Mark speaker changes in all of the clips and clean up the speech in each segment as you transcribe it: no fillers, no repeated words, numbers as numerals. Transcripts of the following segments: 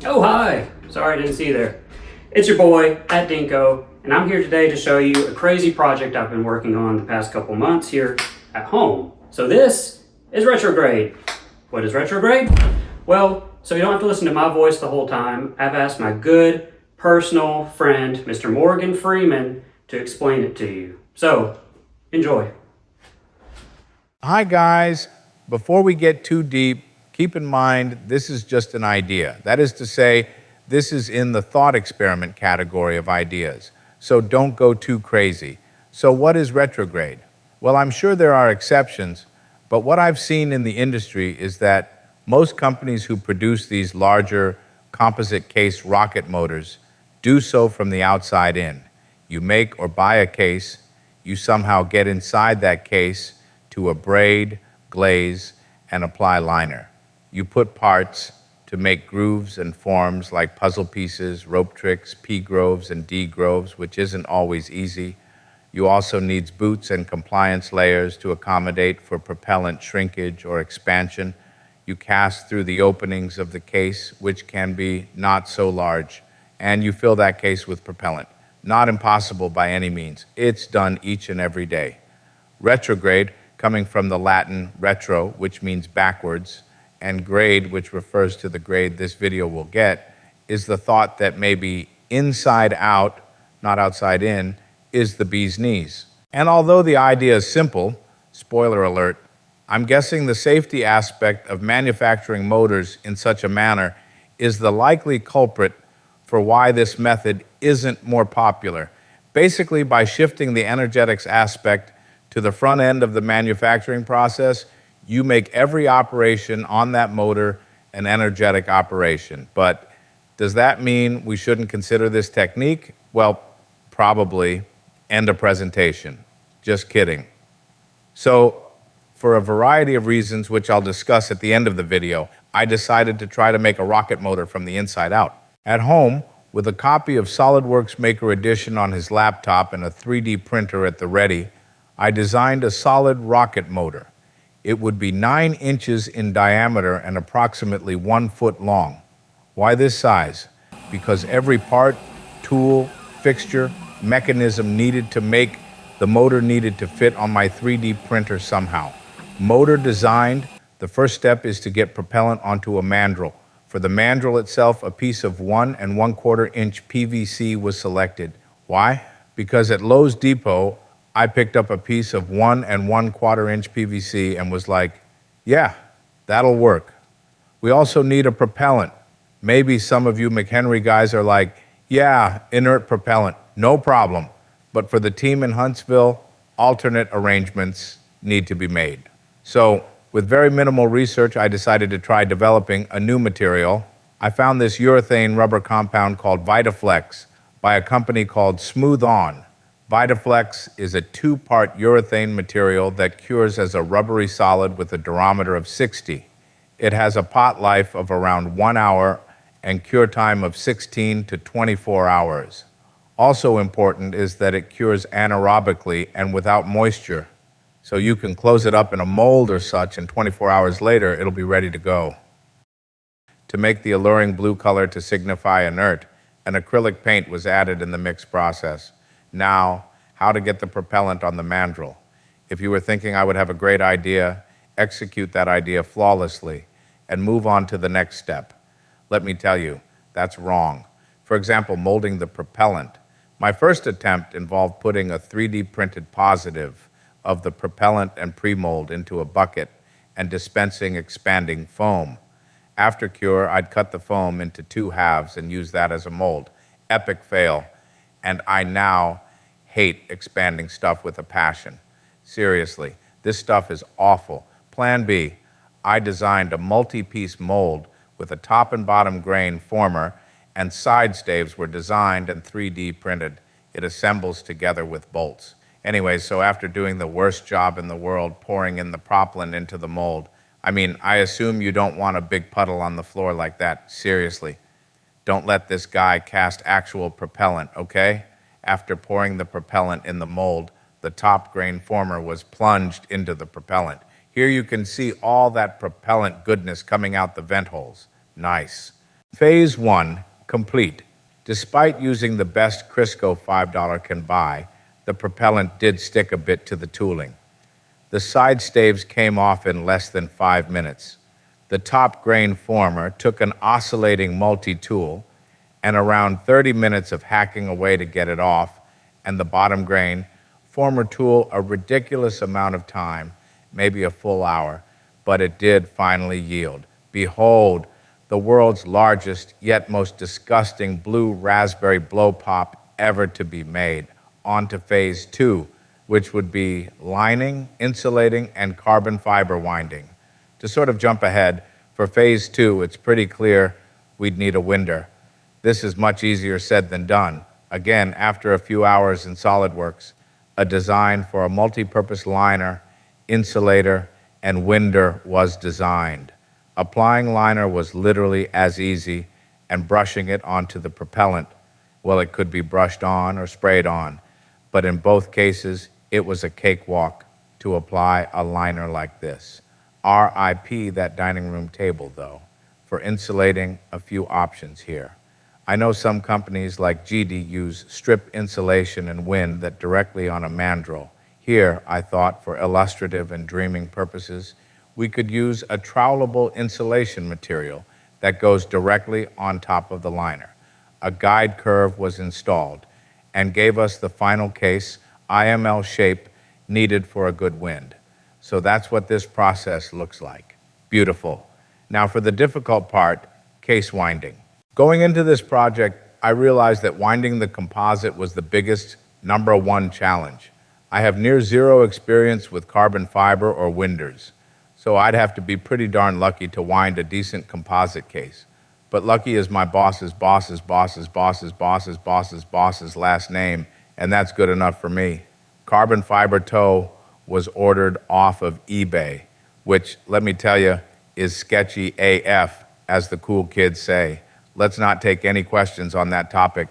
Speaker 1: Oh, hi! Sorry I didn't see you there. It's your boy, at Dinko, and I'm here today to show you a crazy project I've been working on the past couple months here at home. So this is Retrograde. What is Retrograde? Well, so you don't have to listen to my voice the whole time, I've asked my good personal friend, Mr. Morgan Freeman, to explain it to you. So, enjoy.
Speaker 2: Hi guys, before we get too deep, keep in mind this is just an idea. That is to say, this is in the thought experiment category of ideas. So don't go too crazy. So what is retrograde? Well, I'm sure there are exceptions, but what I've seen in the industry is that most companies who produce these larger composite case rocket motors do so from the outside in. You make or buy a case, you somehow get inside that case to abrade, glaze, and apply liner. You put parts to make grooves and forms like puzzle pieces, rope tricks, P groves, and D groves, which isn't always easy. You also need boots and compliance layers to accommodate for propellant shrinkage or expansion. You cast through the openings of the case, which can be not so large, and you fill that case with propellant. Not impossible by any means. It's done each and every day. Retrograde, coming from the Latin retro, which means backwards, and grade, which refers to the grade this video will get, is the thought that maybe inside out, not outside in, is the bee's knees. And although the idea is simple, spoiler alert, I'm guessing the safety aspect of manufacturing motors in such a manner is the likely culprit for why this method isn't more popular. Basically, by shifting the energetics aspect to the front end of the manufacturing process, you make every operation on that motor an energetic operation. But does that mean we shouldn't consider this technique? Well, probably. End of presentation. Just kidding. So, for a variety of reasons, which I'll discuss at the end of the video, I decided to try to make a rocket motor from the inside out. At home, with a copy of SolidWorks Maker Edition on his laptop and a 3D printer at the ready, I designed a solid rocket motor. It would be 9 inches in diameter and approximately 1 foot long. Why this size? Because every part, tool, fixture, mechanism needed to make the motor needed to fit on my 3D printer somehow. Motor designed, the first step is to get propellant onto a mandrel. For the mandrel itself, a piece of 1 1/4 inch PVC was selected. Why? Because at Lowe's Depot, I picked up a piece of 1 1/4 inch PVC and was like, yeah, that'll work. We also need a propellant. Maybe some of you McHenry guys are like, yeah, inert propellant, no problem. But for the team in Huntsville, alternate arrangements need to be made. So, with very minimal research, I decided to try developing a new material. I found this urethane rubber compound called Vitaflex by a company called Smooth On. Vitaflex is a 2-part urethane material that cures as a rubbery solid with a durometer of 60. It has a pot life of around 1 hour and cure time of 16 to 24 hours. Also important is that it cures anaerobically and without moisture. So you can close it up in a mold or such, and 24 hours later, it'll be ready to go. To make the alluring blue color to signify inert, an acrylic paint was added in the mix process. Now, how to get the propellant on the mandrel. If you were thinking I would have a great idea, execute that idea flawlessly and move on to the next step. Let me tell you, that's wrong. For example, molding the propellant. My first attempt involved putting a 3D printed positive of the propellant and pre-mold into a bucket and dispensing expanding foam. After cure, I'd cut the foam into 2 halves and use that as a mold. Epic fail. And I now hate expanding stuff with a passion. Seriously, this stuff is awful. Plan B, I designed a multi-piece mold with a top and bottom grain former, and side staves were designed and 3D printed. It assembles together with bolts. Anyway, so after doing the worst job in the world, pouring in the propellant into the mold, I assume you don't want a big puddle on the floor like that. Seriously. Don't let this guy cast actual propellant, okay? After pouring the propellant in the mold, the top grain former was plunged into the propellant. Here you can see all that propellant goodness coming out the vent holes. Nice. Phase 1, complete. Despite using the best Crisco $5 can buy, the propellant did stick a bit to the tooling. The side staves came off in less than 5 minutes. The top grain former took an oscillating multi-tool and around 30 minutes of hacking away to get it off, and the bottom grain former tool a ridiculous amount of time, maybe a full hour, but it did finally yield. Behold, the world's largest yet most disgusting blue raspberry blow pop ever to be made. On to phase 2, which would be lining, insulating, and carbon fiber winding. To sort of jump ahead, for phase 2, it's pretty clear we'd need a winder. This is much easier said than done. Again, after a few hours in SolidWorks, a design for a multi-purpose liner, insulator, and winder was designed. Applying liner was literally as easy, and brushing it onto the propellant, well, it could be brushed on or sprayed on, but in both cases, it was a cakewalk to apply a liner like this. RIP that dining room table, though, for insulating a few options here. I know some companies like GD use strip insulation and wind that directly on a mandrel. Here, I thought, for illustrative and dreaming purposes, we could use a trowelable insulation material that goes directly on top of the liner. A guide curve was installed and gave us the final case IML shape needed for a good wind. So that's what this process looks like. Beautiful. Now for the difficult part, case winding. Going into this project, I realized that winding the composite was the biggest, number one challenge. I have near zero experience with carbon fiber or winders, so I'd have to be pretty darn lucky to wind a decent composite case. But lucky is my boss's boss's boss's boss's boss's boss's boss's last name, and that's good enough for me. Carbon fiber toe was ordered off of eBay, which, let me tell you, is sketchy AF, as the cool kids say. Let's not take any questions on that topic.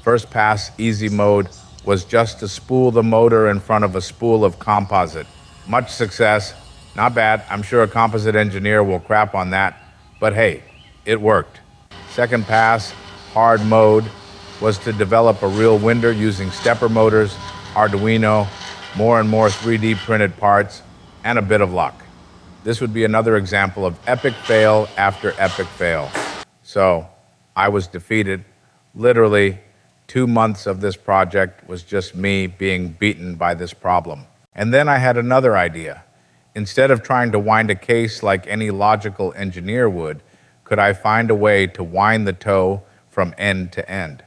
Speaker 2: First pass, easy mode, was just to spool the motor in front of a spool of composite. Much success. Not bad. I'm sure a composite engineer will crap on that, but hey, it worked. Second pass, hard mode, was to develop a real winder using stepper motors, Arduino, more and more 3D printed parts, and a bit of luck. This would be another example of epic fail after epic fail. So, I was defeated. Literally, 2 months of this project was just me being beaten by this problem. And then I had another idea. Instead of trying to wind a case like any logical engineer would, could I find a way to wind the toe from end to end?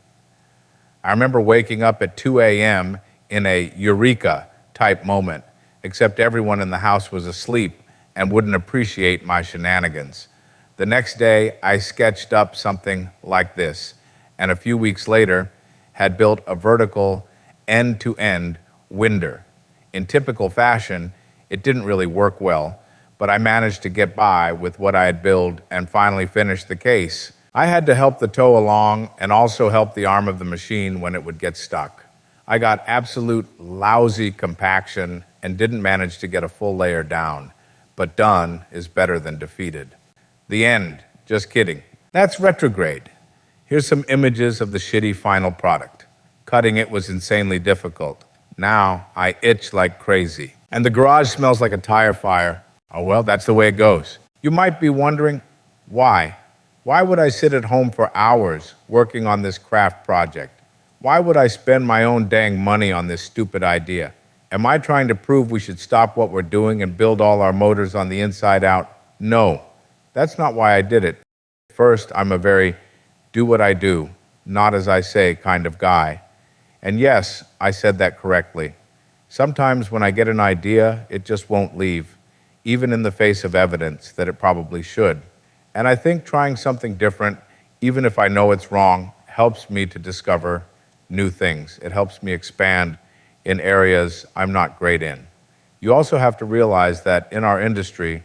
Speaker 2: I remember waking up at 2 a.m. in a eureka type moment, except everyone in the house was asleep and wouldn't appreciate my shenanigans. The next day, I sketched up something like this, and a few weeks later, had built a vertical end-to-end winder. In typical fashion, it didn't really work well, but I managed to get by with what I had built and finally finished the case. I had to help the toe along and also help the arm of the machine when it would get stuck. I got absolute lousy compaction and didn't manage to get a full layer down, but done is better than defeated. The end. Just kidding. That's Retrograde. Here's some images of the shitty final product. Cutting it was insanely difficult. Now I itch like crazy. And the garage smells like a tire fire. Oh well, that's the way it goes. You might be wondering, why? Why would I sit at home for hours working on this craft project? Why would I spend my own dang money on this stupid idea? Am I trying to prove we should stop what we're doing and build all our motors on the inside out? No, that's not why I did it. First, I'm a very do what I do, not as I say kind of guy. And yes, I said that correctly. Sometimes when I get an idea, it just won't leave, even in the face of evidence that it probably should. And I think trying something different, even if I know it's wrong, helps me to discover new things. It helps me expand in areas I'm not great in. You also have to realize that in our industry,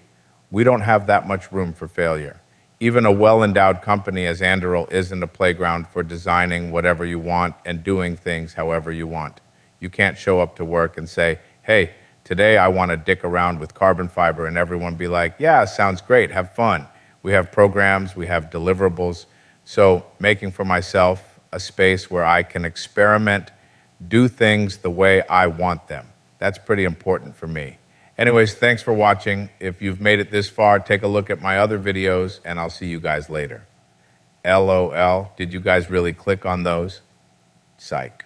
Speaker 2: we don't have that much room for failure. Even a well-endowed company as Anduril isn't a playground for designing whatever you want and doing things however you want. You can't show up to work and say, hey, today I want to dick around with carbon fiber, and everyone be like, yeah, sounds great, have fun. We have programs, we have deliverables. So making for myself a space where I can experiment, do things the way I want them. That's pretty important for me. Anyways, thanks for watching. If you've made it this far, take a look at my other videos, and I'll see you guys later. LOL, did you guys really click on those? Psych.